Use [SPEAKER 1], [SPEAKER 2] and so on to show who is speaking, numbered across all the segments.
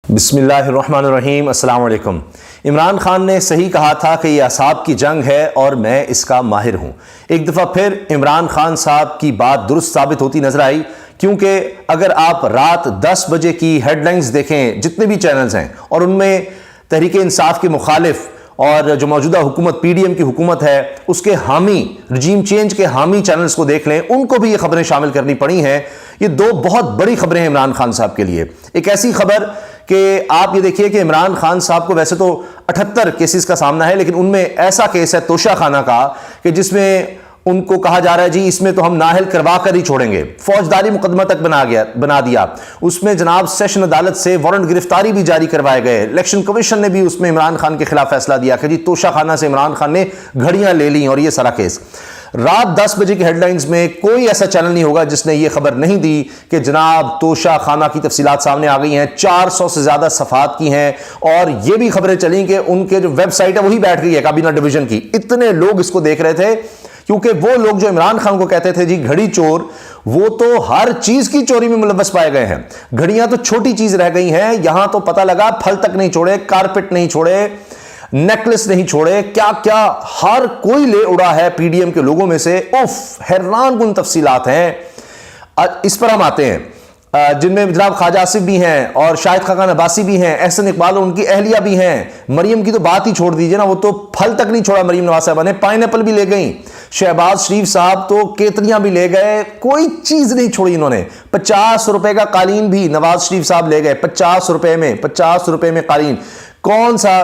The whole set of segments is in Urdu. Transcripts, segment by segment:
[SPEAKER 1] بسم اللہ الرحمن الرحیم۔ السلام علیکم۔ عمران خان نے صحیح کہا تھا کہ یہ اعصاب کی جنگ ہے اور میں اس کا ماہر ہوں۔ ایک دفعہ پھر عمران خان صاحب کی بات درست ثابت ہوتی نظر آئی، کیونکہ اگر آپ رات 10 بجے کی ہیڈ لائنز دیکھیں جتنے بھی چینلز ہیں، اور ان میں تحریک انصاف کے مخالف اور جو موجودہ حکومت پی ڈی ایم کی حکومت ہے اس کے حامی، رجیم چینج کے حامی چینلز کو دیکھ لیں، ان کو بھی یہ خبریں شامل کرنی پڑی ہیں۔ یہ دو بہت بڑی خبریں ہیں عمران خان صاحب کے لیے۔ ایک ایسی خبر کہ آپ یہ دیکھیے کہ عمران خان صاحب کو ویسے تو 78 کیسز کا سامنا ہے، لیکن ان میں ایسا کیس ہے توشہ خانہ کا کہ جس میں ان کو کہا جا رہا ہے جی اس میں تو ہم نااہل کروا کر ہی چھوڑیں گے، فوجداری مقدمہ تک بنا دیا۔ اس میں جناب سیشن عدالت سے وارنٹ گرفتاری بھی جاری کروائے گئے۔ الیکشن کمیشن نے بھی اس میں عمران خان کے خلاف فیصلہ دیا کہ جی توشہ خانہ سے عمران خان نے گھڑیاں لے لیں، اور یہ سارا کیس۔ رات 10 بجے کی ہیڈ لائنز میں کوئی ایسا چینل نہیں ہوگا جس نے یہ خبر نہیں دی کہ جناب توشہ خانہ کی تفصیلات سامنے آ گئی ہیں، 400 سے زیادہ صفحات کی ہیں، اور یہ بھی خبریں چلیں کہ ان کے جو ویب سائٹ ہے وہی بیٹھ گئی ہے کابینہ ڈویژن کی۔ اتنے لوگ اس کو دیکھ رہے تھے، کیونکہ وہ لوگ جو عمران خان کو کہتے تھے جی گھڑی چور، وہ تو ہر چیز کی چوری میں ملوث پائے گئے ہیں۔ گھڑیاں تو چھوٹی چیز رہ گئی ہیں، یہاں تو پتہ لگا پھل تک نہیں چھوڑے، کارپٹ نہیں چھوڑے، نیکلس نہیں چھوڑے، کیا کیا ہر کوئی لے اڑا ہے پی ڈی ایم کے لوگوں میں سے۔ حیران کن تفصیلات ہیں۔ اس پر ہم آتے ہیں جن میں جناب خواجہ آصف بھی ہیں اور شاہد خاقان عباسی بھی ہیں، احسن اقبال اور ان کی اہلیہ بھی ہیں۔ مریم کی تو بات ہی چھوڑ دیجئے نا، وہ تو پھل تک نہیں چھوڑا مریم نواز صاحبہ نے، پائن ایپل بھی لے گئیں۔ شہباز شریف صاحب تو کیتریاں بھی لے گئے، کوئی چیز نہیں چھوڑی انہوں نے۔ 50 روپے کا قالین بھی نواز شریف صاحب لے گئے، 50 روپے میں قالین۔ کون سا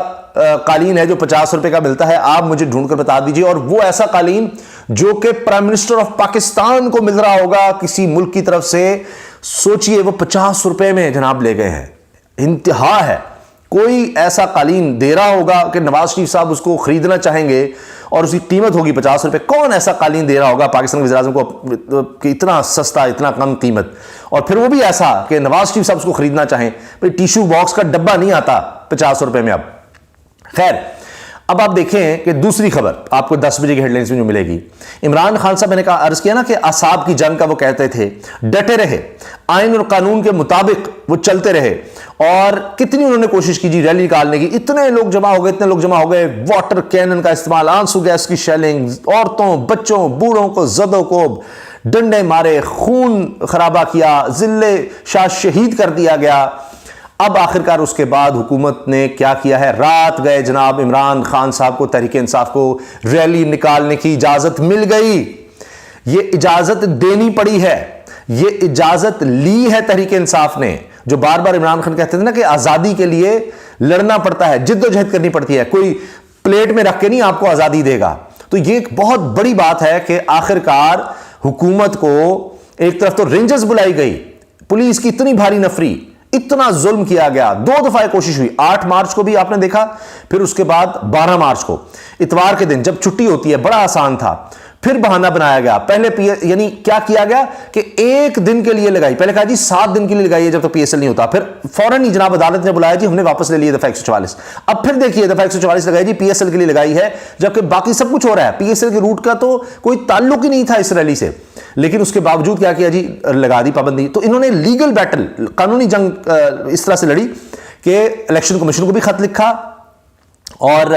[SPEAKER 1] قالین ہے جو 50 روپے کا ملتا ہے؟ آپ مجھے ڈھونڈ کر بتا دیجئے۔ اور وہ ایسا قالین جو کہ پرائم منسٹر آف پاکستان کو مل رہا ہوگا کسی ملک کی طرف سے، سوچئے وہ 50 روپے میں جناب لے گئے ہیں۔ انتہا ہے۔ کوئی ایسا قالین دے رہا ہوگا کہ نواز شریف صاحب اس کو خریدنا چاہیں گے اور اس کی قیمت ہوگی 50 روپے۔ کون ایسا قالین دے رہا ہوگا پاکستان کے وزیر اعظم کو کہ اتنا سستا، اتنا کم قیمت، اور پھر وہ بھی ایسا کہ نواز شریف صاحب اس کو خریدنا چاہیں؟ ٹیشو باکس کا ڈبہ نہیں آتا 50 روپے میں اب۔ خیر، اب آپ دیکھیں کہ دوسری خبر آپ کو 10 بجے کی ہیڈ لائنز میں جو ملے گی۔ عمران خان صاحب نے کہا، عرض کیا نا کہ اعصاب کی جنگ کا وہ کہتے تھے، ڈٹے رہے، آئین اور قانون کے مطابق وہ چلتے رہے، اور کتنی انہوں نے کوشش کی جی ریلی نکالنے کی، اتنے لوگ جمع ہو گئے، واٹر کینن کا استعمال، آنسو گیس کی شیلنگ، عورتوں، بچوں، بوڑھوں کو زد و کوب ڈنڈے مارے، خون خرابہ کیا، ذلے شاہ شہید کر دیا گیا۔ اب آخرکار اس کے بعد حکومت نے کیا کیا ہے؟ رات گئے جناب عمران خان صاحب کو، تحریک انصاف کو ریلی نکالنے کی اجازت مل گئی۔ یہ اجازت دینی پڑی ہے، یہ اجازت لی ہے تحریک انصاف نے، جو بار بار عمران خان کہتے تھے نا کہ آزادی کے لیے لڑنا پڑتا ہے، جد و جہد کرنی پڑتی ہے، کوئی پلیٹ میں رکھ کے نہیں آپ کو آزادی دے گا۔ تو یہ ایک بہت بڑی بات ہے کہ آخرکار حکومت کو ایک طرف تو رینجرز بلائی گئی، پولیس کی اتنی بھاری نفری، اتنا ظلم کیا گیا، 2 دفعہ کوشش ہوئی، 8 مارچ کو بھی آپ نے دیکھا، پھر اس کے بعد 12 مارچ کو اتوار کے دن جب چھٹی ہوتی ہے، بڑا آسان تھا، پھر بہانہ بنایا گیا۔ پہلے یعنی کیا کیا گیا کہ 1 دن کے لیے لگائی، پہلے کہا جی 7 دن کے لیے لگائیے جب تک پی ایس ایل نہیں ہوتا، پھر فوراً ہی جناب عدالت نے بلایا جی ہم نے واپس لے لیے دفعہ 144۔ اب پھر دیکھیے دفعہ 144 لگائی جی پی ایس ایل کے لیے لگائی ہے، جبکہ باقی سب کچھ ہو رہا ہے، پی ایس ایل کے روٹ کا تو کوئی تعلق ہی نہیں تھا اس ریلی سے، لیکن اس کے باوجود کیا کیا جی لگا دی پابندی۔ تو انہوں نے لیگل بیٹل، قانونی جنگ اس طرح سے لڑی کہ الیکشن کمیشن کو بھی خط لکھا اور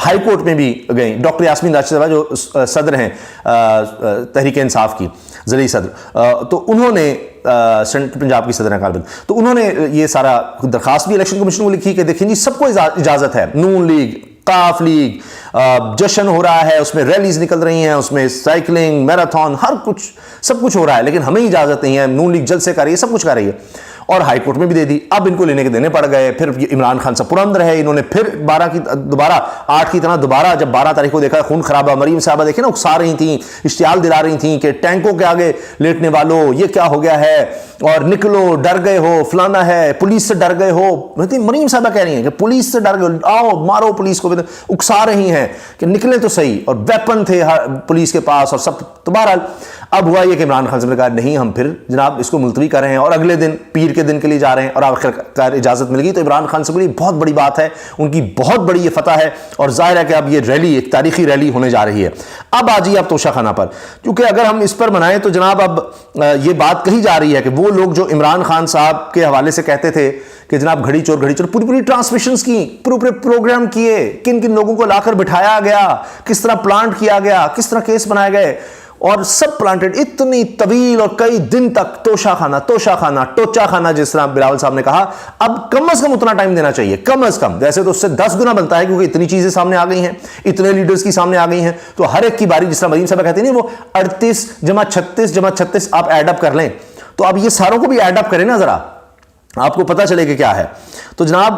[SPEAKER 1] ہائی کورٹ میں بھی گئیں۔ ڈاکٹر یاسمین راشد صاحبہ جو صدر ہیں تحریک انصاف کی، ذریعہ صدر، تو انہوں نے سینٹرل پنجاب کی صدر ہیں غالباً، تو انہوں نے یہ سارا درخواست بھی الیکشن کمیشن کو لکھی کہ دیکھیں جی سب کو اجازت ہے، نون لیگ، قاف لیگ، جشن ہو رہا ہے، اس میں ریلیز نکل رہی ہیں، اس میں سائیکلنگ، میراتھن، ہر کچھ سب کچھ ہو رہا ہے، لیکن ہمیں اجازت نہیں ہے۔ نون لیگ جلسے کر رہی ہے، سب کچھ کر رہی ہے، اور ہائی کورٹ میں بھی دے دی۔ اب ان کو لینے کے دینے پڑ گئے، پھر عمران خان سے پرند رہے، انہوں نے پھر 8 کی طرح دوبارہ جب 12 تاریخ کو دیکھا خون خرابہ، مریم صاحبہ دیکھیں نا اکسا رہی تھیں، اشتعال دلا رہی تھیں کہ ٹینکوں کے آگے لیٹنے والوں یہ کیا ہو گیا ہے، اور نکلو، ڈر گئے ہو، فلانا ہے، پولیس سے ڈر گئے ہو۔ مریم صاحبہ کہہ رہی ہیں کہ پولیس سے ڈر گئے، آؤ مارو پولیس کو، اکسا رہی ہیں کہ نکلے تو صحیح، اور ویپن تھے پولیس کے پاس اور سب۔ تو بہرحال اب ہوا یہ کہ عمران خان صاحب نے کہا نہیں ہم پھر جناب اس کو ملتوی کر رہے ہیں اور اگلے دن پیر کے دن کے لیے جا رہے ہیں اور آخرکار اجازت مل گئی. تو عمران خان صاحب کے لیے بہت بڑی بات ہے, ان کی بہت بڑی یہ فتح ہے اور ظاہر ہے کہ اب یہ ریلی ایک تاریخی ریلی ہونے جا رہی ہے. اب آ جائیے آپ توشہ خانہ پر, کیونکہ اگر ہم اس پر منائیں تو جناب اب یہ بات کہی جا رہی ہے کہ وہ لوگ جو عمران خان صاحب کے حوالے سے کہتے تھے کہ جناب گھڑی چور پوری ٹرانسمیشنز کی, پورے پروگرام کیے, کن کن لوگوں کو لا کر بٹھایا گیا, کس طرح پلانٹ کیا گیا, کس طرح کیس بنائے گئے, اور سب پلانٹڈ اتنی طویل اور کئی دن تک توشہ خانہ ٹوچا خانہ جس طرح بلاول صاحب نے کہا. اب کم از کم اتنا ٹائم دینا چاہیے, کم از کم. ویسے تو اس سے 10 گنا بنتا ہے کیونکہ اتنی چیزیں سامنے آ گئی ہیں, اتنے لیڈرز کی سامنے آ گئی ہیں, تو ہر ایک کی باری, جس طرح مریم صاحب کہتے ہیں وہ 38 جمع 36 آپ ایڈ اپ کر لیں, تو اب یہ ساروں کو بھی ایڈ اپ کریں نا ذرا, آپ کو پتہ چلے کہ کیا ہے. تو جناب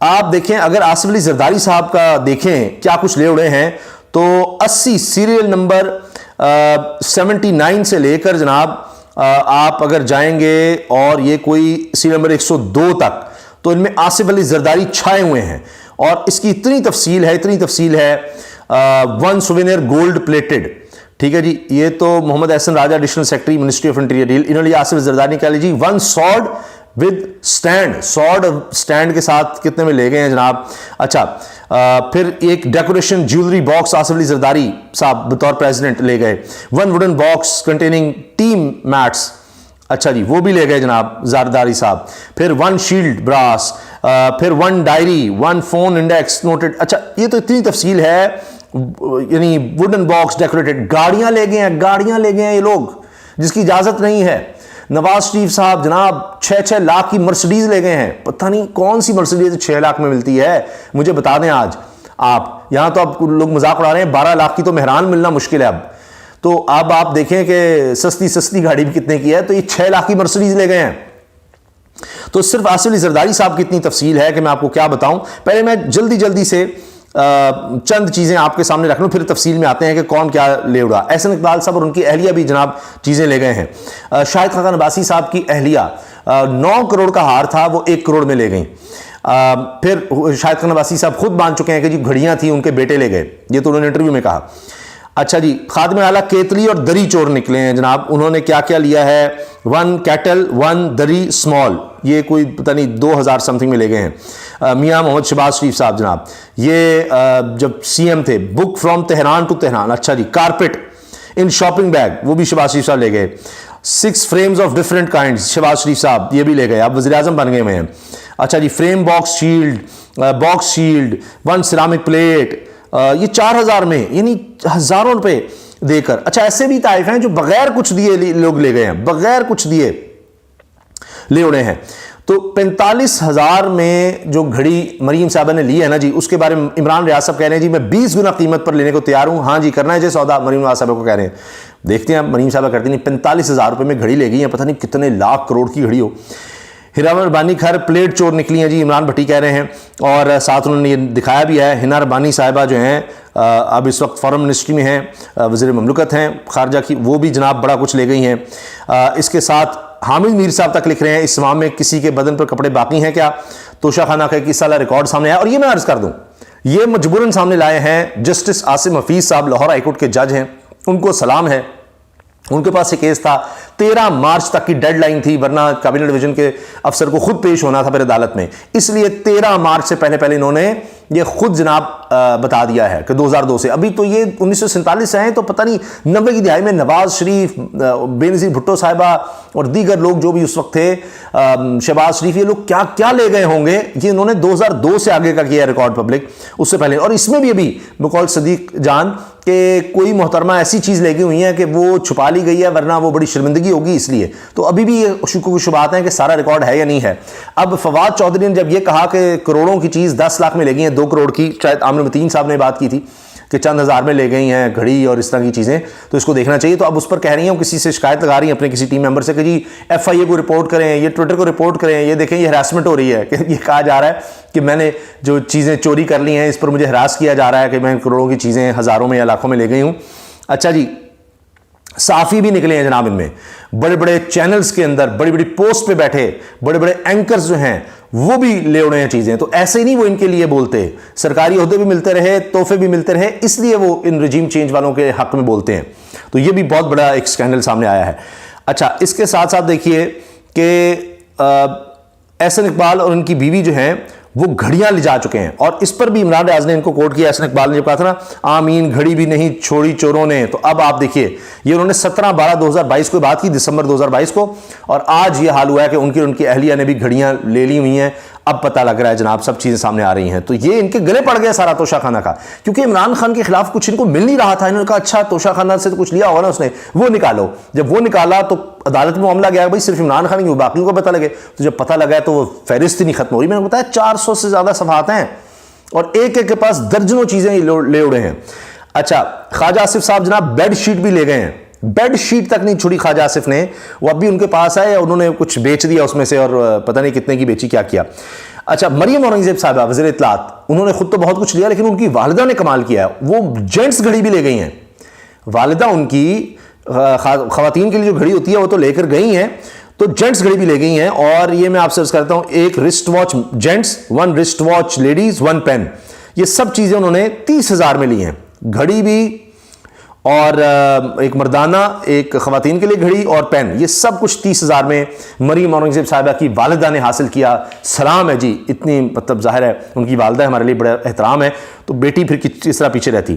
[SPEAKER 1] آپ دیکھیں, اگر آصف علی زرداری صاحب کا دیکھیں کیا کچھ لے اڑے ہیں, تو 80 سیریل نمبر 79 سے لے کر جناب آپ اگر جائیں گے اور یہ کوئی سیریل نمبر 102 تک, تو ان میں آصف علی زرداری چھائے ہوئے ہیں. اور اس کی اتنی تفصیل ہے 1 سووینئر گولڈ پلیٹڈ, ٹھیک ہے جی. یہ تو Muhammad Ahsan Raja additional secretary ministry of interior, انہوں نے آصف زرداری نے کہا جی 1 سارڈ ود سٹینڈ کے ساتھ کتنے میں لے گئے ہیں جناب. اچھا پھر ایک decoration jewellery box Asif Ali Zardari صاحب بطور پریزیڈنٹ لے گئے. 1 wooden box containing team mates, اچھا جی وہ بھی لے گئے جناب زرداری صاحب. پھر 1 شیلڈ براس, پھر 1 ڈائری, 1 فون انڈیکس نوٹڈ. اچھا یہ تو اتنی تفصیل ہے, یعنی ووڈن باکس ڈیکوریٹڈ. گاڑیاں لے گئے ہیں یہ لوگ جس کی اجازت نہیں ہے. نواز شریف صاحب جناب 6 لاکھ کی مرسڈیز لے گئے ہیں, پتہ نہیں کون سی مرسڈیز 6 لاکھ میں ملتی ہے, مجھے بتا دیں آج آپ. یہاں تو اب لوگ مذاق اڑا رہے ہیں 12 لاکھ کی تو مہران ملنا مشکل ہے اب. تو اب آپ دیکھیں کہ سستی گاڑی بھی کتنے کی ہے, تو یہ 6 لاکھ کی مرسڈیز لے گئے ہیں. تو صرف آصف علی زرداری صاحب کی اتنی تفصیل ہے کہ میں آپ کو کیا بتاؤں. پہلے میں جلدی سے چند چیزیں آپ کے سامنے رکھ لوں, پھر تفصیل میں آتے ہیں کہ کون کیا لے اڑا. احسن اقبال صاحب اور ان کی اہلیہ بھی جناب چیزیں لے گئے ہیں. شاہد خاقان عباسی صاحب کی اہلیہ 9 کروڑ کا ہار تھا, وہ 1 کروڑ میں لے گئیں. پھر شاہد خاقان عباسی صاحب خود مان چکے ہیں کہ جی گھڑیاں تھیں ان کے بیٹے لے گئے, یہ تو انہوں نے انٹرویو میں کہا. اچھا جی خادم اعلیٰ کیتلی اور دری چور نکلے ہیں جناب, انہوں نے کیا کیا لیا ہے, 1 کیٹل 1 دری اسمال, یہ کوئی پتہ نہیں 2000 سم تھنگ میں لے گئے ہیں. میاں محمد شہباز شریف صاحب جناب, یہ جب سی ایم تھے, book from Tehran to Tehran. اچھا جی کارپٹ ان شاپنگ بیگ, وہ بھی شہباز شریف صاحب لے گئے. 6 frames of different kinds Shahbaz شریف صاحب یہ بھی لے گئے, اب وزیر اعظم بن گئے ہیں. اچھا جی frame box shield 1 ceramic plate, یہ 4000 میں, یعنی ہزاروں روپے دے کر. اچھا ایسے بھی طائف ہیں جو بغیر کچھ دیے لوگ لے گئے ہیں, بغیر کچھ دیے لے اڑے ہیں. تو 45,000 میں جو گھڑی مریم صاحبہ نے لی ہے نا جی, اس کے بارے میں عمران ریاض صاحب کہہ رہے ہیں جی میں 20 گنا قیمت پر لینے کو تیار ہوں. ہاں جی کرنا ہے جی سودا, مریم ریاض صاحبہ کو کہہ رہے ہیں. دیکھتے ہیں مریم صاحبہ کرتی نہیں, 45,000 روپے میں گھڑی لے گئی ہیں, پتہ نہیں کتنے لاکھ کروڑ کی گھڑی ہو. ہنا ربانی خیر پلیٹ چور نکلی ہیں جی, عمران بھٹی کہہ رہے ہیں, اور ساتھ انہوں نے یہ دکھایا بھی ہے. ہنا ربانی صاحبہ جو ہیں اب اس وقت فارن منسٹری میں ہیں, وزیر مملکت ہیں خارجہ کی, وہ بھی جناب بڑا کچھ لے گئی ہیں. اس کے ساتھ حامد میر صاحب تک لکھ رہے ہیں اسلام میں کسی کے بدن پر کپڑے باقی ہیں کیا. توشہ خانہ کا ایک سالہ ریکارڈ سامنے آیا, اور یہ میں عرض کر دوں یہ مجبوراً سامنے لائے ہیں جسٹس عاصم حفیظ صاحب, لاہور ہائی کورٹ کے جج ہیں, ان کو سلام ہے. ان کے پاس یہ کیس تھا, 13 مارچ تک کی ڈیڈ لائن تھی, ورنہ کابینہ ڈویژن کے افسر کو خود پیش ہونا تھا پھر عدالت میں, اس لیے 13 مارچ سے پہلے انہوں نے یہ خود جناب بتا دیا ہے کہ 2002 سے, ابھی تو یہ 1947 سے ہیں, تو پتہ نہیں 90 کی دہائی میں نواز شریف, بے نظیر بھٹو صاحبہ اور دیگر لوگ جو بھی اس وقت تھے, شہباز شریف, یہ لوگ کیا کیا لے گئے ہوں گے. یہ انہوں نے 2002 سے آگے کا کیا ہے ریکارڈ پبلک, اس سے پہلے. اور اس میں بھی ابھی بقول صدیق جان کہ کوئی محترمہ ایسی چیز لے گئی ہوئی ہیں کہ وہ چھپا لی گئی ہے, ورنہ وہ بڑی شرمندگی ہوگی اس لیے. تو ابھی بھی یہ شکوک و شبہات ہیں کہ سارا ریکارڈ ہے یا نہیں ہے. اب فواد چودھری نے جب یہ کہا کہ کروڑوں کی چیز 10 لاکھ میں لے گئی ہیں, 2 کروڑ کی, شاید عامر متین صاحب نے بات کی تھی کہ چند ہزار میں لے گئی ہیں گھڑی اور اس طرح کی چیزیں, تو اس کو دیکھنا چاہیے. تو اب اس پر کہہ رہی ہیں, کسی سے شکایت لگا رہی ہیں اپنے کسی ٹیم ممبر سے کہ جی FIA کو رپورٹ کریں, یہ ٹویٹر کو رپورٹ کریں, یہ دیکھیں یہ ہراسمنٹ ہو رہی ہے. کہ یہ کہا جا رہا ہے کہ میں نے جو چیزیں چوری کر لی ہیں اس پر مجھے ہراس کیا جا رہا ہے کہ میں کروڑوں کی چیزیں ہزاروں میں یا لاکھوں میں لے گئی ہوں. اچھا جی صحافی بھی نکلے ہیں جناب, ان میں بڑے بڑے چینلز کے اندر بڑی بڑی پوسٹ پہ بیٹھے بڑے بڑے اینکرز جو ہیں وہ بھی لے اڑے ہیں چیزیں. تو ایسے ہی نہیں وہ ان کے لیے بولتے, سرکاری عہدے بھی ملتے رہے, تحفے بھی ملتے رہے, اس لیے وہ ان رجیم چینج والوں کے حق میں بولتے ہیں. تو یہ بھی بہت بڑا ایک سکینڈل سامنے آیا ہے۔ اچھا، اس کے ساتھ ساتھ دیکھیے کہ احسن اقبال اور ان کی بیوی جو ہیں وہ گھڑیاں لے جا چکے ہیں، اور اس پر بھی عمران ریاض نے ان کو کوٹ کیا۔ احسن اقبال نے جب کہا تھا نا آمین گھڑی بھی نہیں چھوڑی چوروں نے، تو اب آپ دیکھیے یہ انہوں نے 17/12/2022 کو بات کی، دسمبر 2022 کو، اور آج یہ حال ہوا ہے کہ ان کی اہلیہ نے بھی گھڑیاں لے لی ہوئی ہیں۔ اب پتہ لگ رہا ہے جناب، سب چیزیں سامنے آ رہی ہیں۔ تو یہ ان کے گلے پڑ گیا سارا توشہ خانہ کا، کیونکہ عمران خان کے خلاف کچھ ان کو مل نہیں رہا تھا۔ انہوں نے کہا اچھا توشہ خانہ سے تو کچھ لیا ہوگا نا اس نے، وہ نکالو۔ جب وہ نکالا تو عدالت میں معاملہ گیا بھائی صرف عمران خان کی، باقیوں کو پتہ لگے۔ تو جب پتہ لگا تو وہ فہرست ہی نہیں ختم ہو رہی۔ میں نے بتایا 400 سے زیادہ صفحات ہیں اور ایک کے پاس درجنوں چیزیں لے اڑے ہیں۔ اچھا، خواجہ آصف صاحب جناب بیڈ شیٹ بھی لے گئے ہیں، بیڈ شیٹ تک نہیں چھوڑی خواجہ آصف نے، وہ اب بھی ان کے پاس ہے، انہوں نے کچھ بیچ دیا اس میں سے، اور پتہ نہیں کتنے کی بیچی، کیا کیا۔ اچھا، مریم اورنگزیب صاحبہ وزیر اطلاعات، انہوں نے خود تو بہت کچھ لیا لیکن ان کی والدہ نے کمال کیا ہے، وہ جینٹس گھڑی بھی لے گئی ہیں۔ والدہ ان کی خواتین کے لیے جو گھڑی ہوتی ہے وہ تو لے کر گئی ہیں، تو جینٹس گھڑی بھی لے گئی ہیں۔ اور یہ میں آپ سے عرض کرتا ہوں، ایک wrist watch gents, 1 wrist watch ladies, 1 pen, یہ سب چیزیں انہوں نے 30,000 میں لی ہیں، گھڑی بھی اور ایک مردانہ، ایک خواتین کے لیے گھڑی اور پین، یہ سب کچھ 30,000 میں مریم اورنگزیب صاحبہ کی والدہ نے حاصل کیا۔ سلام ہے جی، اتنی مطلب ظاہر ہے ان کی والدہ ہمارے لیے بڑا احترام ہے، تو بیٹی پھر کس طرح پیچھے رہتی۔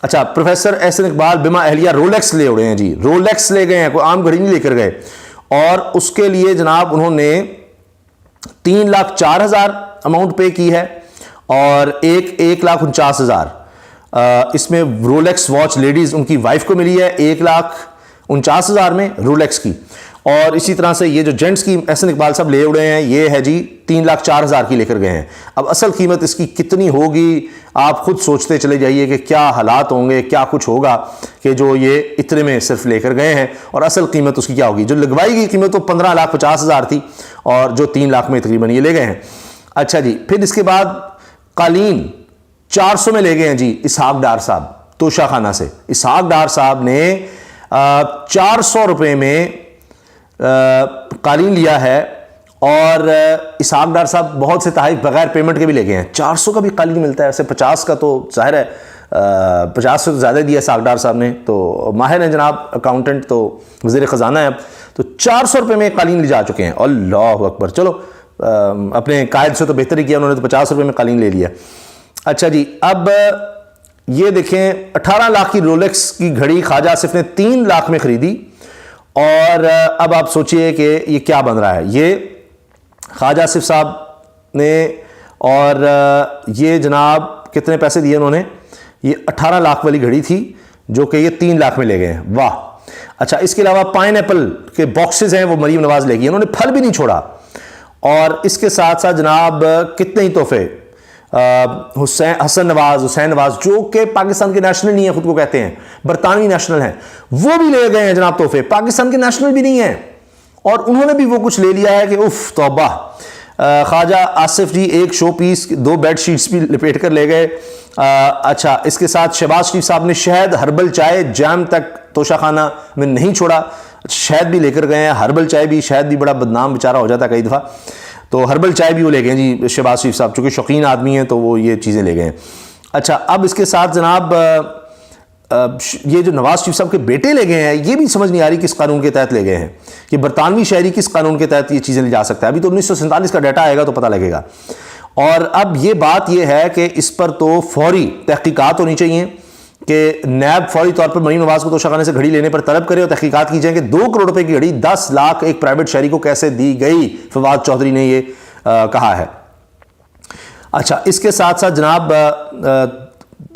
[SPEAKER 1] اچھا، پروفیسر احسن اقبال بما اہلیہ رولکس لے اڑے ہیں جی، رولکس لے گئے ہیں، کوئی عام گھڑی نہیں لے کر گئے، اور اس کے لیے جناب انہوں نے 3,04,000 اماؤنٹ پے کی ہے، اور 1,49,000 اس میں رولیکس واچ لیڈیز ان کی وائف کو ملی ہے 1,49,000 میں رولیکس کی، اور اسی طرح سے یہ جو جینٹس کی احسن اقبال صاحب لے اڑے ہیں یہ ہے جی 3,04,000 کی لے کر گئے ہیں۔ اب اصل قیمت اس کی کتنی ہوگی آپ خود سوچتے چلے جائیے کہ کیا حالات ہوں گے، کیا کچھ ہوگا کہ جو یہ اتنے میں صرف لے کر گئے ہیں، اور اصل قیمت اس کی کیا ہوگی۔ جو لگوائی گئی قیمت تو 15,50,000 تھی، اور جو 3 لاکھ میں تقریباً یہ لے گئے ہیں۔ اچھا جی، پھر اس کے بعد قالین 400 میں لے گئے ہیں جی اسحاق ڈار صاحب توشہ خانہ سے۔ اسحاق ڈار صاحب نے 400 روپے میں قالین لیا ہے، اور اسحاق ڈار صاحب بہت سے تحائف بغیر پیمنٹ کے بھی لے گئے ہیں۔ 400 کا بھی قالین ملتا ہے، ایسے 50 کا تو ظاہر ہے 50 سے زیادہ دیا اسحاق ڈار صاحب نے، تو ماہر ہیں جناب، اکاؤنٹنٹ، تو وزیر خزانہ ہے اب، تو 400 روپے میں قالین لے جا چکے ہیں۔ اللہ اکبر، چلو اپنے قائد سے تو بہتر ہی کیا، انہوں نے تو 50 روپے میں قالین لے لیا۔ اچھا جی، اب یہ دیکھیں 18 لاکھ کی رولیکس کی گھڑی خواجہ آصف نے 3 لاکھ میں خریدی، اور اب آپ سوچئے کہ یہ کیا بن رہا ہے۔ یہ خواجہ آصف صاحب نے، اور یہ جناب کتنے پیسے دیے انہوں نے، یہ 18 لاکھ والی گھڑی تھی جو کہ یہ 3 لاکھ میں لے گئے ہیں، واہ۔ اچھا، اس کے علاوہ پائن ایپل کے باکسز ہیں وہ مریم نواز لے گئی، انہوں نے پھل بھی نہیں چھوڑا۔ اور اس کے ساتھ ساتھ جناب کتنے ہی تحفے، حسین نواز جو کہ پاکستان کے نیشنل نہیں ہیں، خود کو کہتے ہیں برطانوی نیشنل ہیں، وہ بھی لے گئے ہیں جناب تحفے، پاکستان کے نیشنل بھی نہیں ہیں، اور انہوں نے بھی وہ کچھ لے لیا ہے کہ اف توبہ۔ خواجہ آصف جی ایک شو پیس، 2 بیڈ شیٹس بھی لپیٹ کر لے گئے۔ اچھا، اس کے ساتھ شہباز شریف صاحب نے شہد، ہربل چائے، جام تک توشہ خانہ میں نہیں چھوڑا، شہد بھی لے کر گئے ہیں، ہربل چائے بھی، شہد بھی بڑا بدنام بیچارہ ہو جاتا ہے کئی دفعہ، تو ہربل چائے بھی وہ لے گئے جی شہباز شریف صاحب، چونکہ شوقین آدمی ہیں تو وہ یہ چیزیں لے گئے ہیں۔ اچھا، اب اس کے ساتھ جناب یہ جو نواز شریف صاحب کے بیٹے لے گئے ہیں، یہ بھی سمجھ نہیں آ رہی کس قانون کے تحت لے گئے ہیں، کہ برطانوی شہری کس قانون کے تحت یہ چیزیں لے جا سکتا ہے۔ ابھی تو 1947 کا ڈیٹا آئے گا تو پتہ لگے گا۔ اور اب یہ بات یہ ہے کہ اس پر تو فوری تحقیقات ہونی چاہیے، کہ نیب فوری طور پر مریم نواز کو توشہ خانے سے گھڑی لینے پر طلب کرے، اور تحقیقات کی جائیں کہ 2 کروڑ روپے کی گھڑی 10 لاکھ ایک پرائیویٹ شہری کو کیسے دی گئی۔ فواد چودھری نے یہ کہا ہے۔ اچھا، اس کے ساتھ ساتھ جناب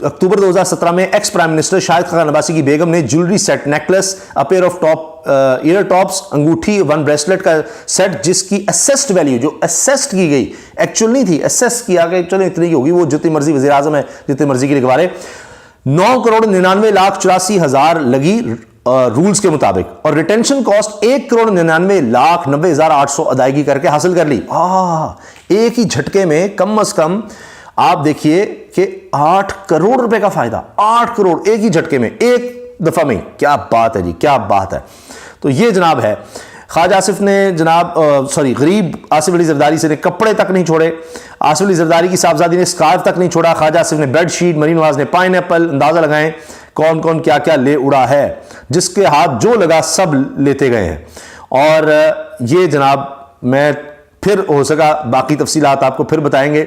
[SPEAKER 1] اکتوبر 2017 میں ex prime minister Shahid Khaqan Abbasi کی بیگم نے jewellery set, necklace, a pair of top ear tops, انگوٹھی، 1 بریسلٹ کا سیٹ، جس کی اسسڈ ویلیو، جو اسسڈ کی گئی، ایکچوئل نہیں تھی، اسس کیا کہ چلو اتنی کی ہوگی، وہ جتنی مرضی وزیر اعظم ہے جتنی مرضی کی لگوا رہے، 9,99,84,000 لگی رولز کے مطابق، اور ریٹینشن کاسٹ 1,99,90,800 ادائیگی کر کے حاصل کر لی۔ ایک ہی جھٹکے میں کم از کم آپ دیکھیے کہ 8 کروڑ روپے کا فائدہ، 8 کروڑ ایک ہی جھٹکے میں، ایک دفعہ میں، کیا بات ہے جی، کیا بات ہے۔ تو یہ جناب ہے خواجہ آصف نے جناب غریب آصف علی زرداری سے نے کپڑے تک نہیں چھوڑے، آصف علی زرداری کی صاحبزادی نے سکارف تک نہیں چھوڑا، خواجہ آصف نے بیڈ شیٹ، مریم نواز نے پائن ایپل، اندازہ لگائیں کون کون کیا کیا لے اڑا ہے، جس کے ہاتھ جو لگا سب لیتے گئے ہیں۔ اور یہ جناب میں پھر ہو سکا باقی تفصیلات آپ کو پھر بتائیں گے۔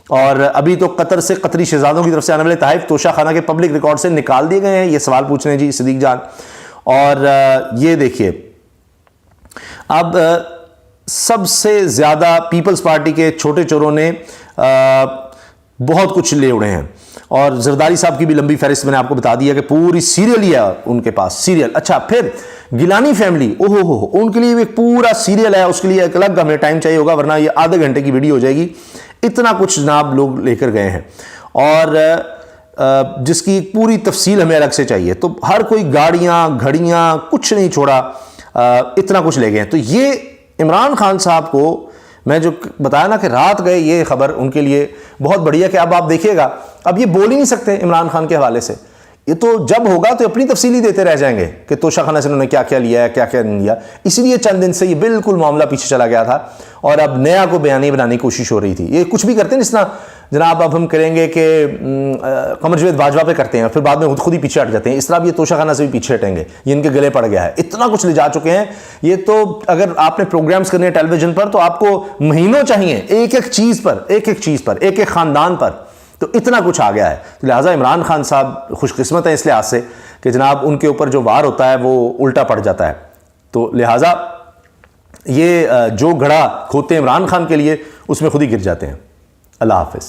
[SPEAKER 1] اور ابھی تو قطر سے قطری شہزادوں کی طرف سے آنے والے تحائف توشہ خانہ کے پبلک ریکارڈ سے نکال دیے گئے ہیں، یہ سوال پوچھ رہے ہیں جی صدیق جان۔ اور یہ دیکھیے اب سب سے زیادہ پیپلز پارٹی کے چھوٹے چوروں نے بہت کچھ لے اڑے ہیں، اور زرداری صاحب کی بھی لمبی فہرست میں نے آپ کو بتا دیا کہ پوری سیریل ہی ہے ان کے پاس، سیریل۔ اچھا پھر گیلانی فیملی، ان کے لیے ایک پورا سیریل ہے، اس کے لیے ایک الگ ہمیں ٹائم چاہیے ہوگا، ورنہ یہ آدھے گھنٹے کی ویڈیو ہو جائے گی، اتنا کچھ جناب لوگ لے کر گئے ہیں، اور جس کی پوری تفصیل ہمیں الگ سے چاہیے۔ تو ہر کوئی گاڑیاں گھڑیاں کچھ نہیں چھوڑا، اتنا کچھ لے گئے ہیں۔ تو یہ عمران خان صاحب کو میں جو بتایا نا کہ رات گئے، یہ خبر ان کے لیے بہت بڑی ہے کہ اب آپ دیکھیے گا اب یہ بول ہی نہیں سکتے عمران خان کے حوالے سے، یہ تو جب ہوگا تو اپنی تفصیلی دیتے رہ جائیں گے کہ توشہ خانہ سے انہوں نے کیا کیا لیا ہے، کیا کیا نہیں لیا۔ اسی لیے چند دن سے یہ بالکل معاملہ پیچھے چلا گیا تھا، اور اب نیا کو بیانی بنانے کی کوشش ہو رہی تھی۔ یہ کچھ بھی کرتے ہیں جس طرح جناب اب ہم کریں گے کہ قمر جاوید باجوہ پہ کرتے ہیں، پھر بعد میں خود ہی پیچھے ہٹ جاتے ہیں، اس طرح بھی یہ توشہ خانہ سے بھی پیچھے ہٹیں گے، یہ ان کے گلے پڑ گیا ہے، اتنا کچھ لے جا چکے ہیں۔ یہ تو اگر آپ نے پروگرامز کرنے ہیں ٹیلی ویژن پر تو آپ کو مہینوں چاہیے، ایک ایک چیز پر ایک ایک خاندان پر، تو اتنا کچھ آ گیا ہے۔ لہٰذا عمران خان صاحب خوش قسمت ہیں اس لحاظ سے کہ جناب ان کے اوپر جو وار ہوتا ہے وہ الٹا پڑ جاتا ہے، تو لہٰذا یہ جو گھڑا کھوتے ہیں عمران خان کے لیے اس میں خود ہی گر جاتے ہیں۔ اللہ حافظ۔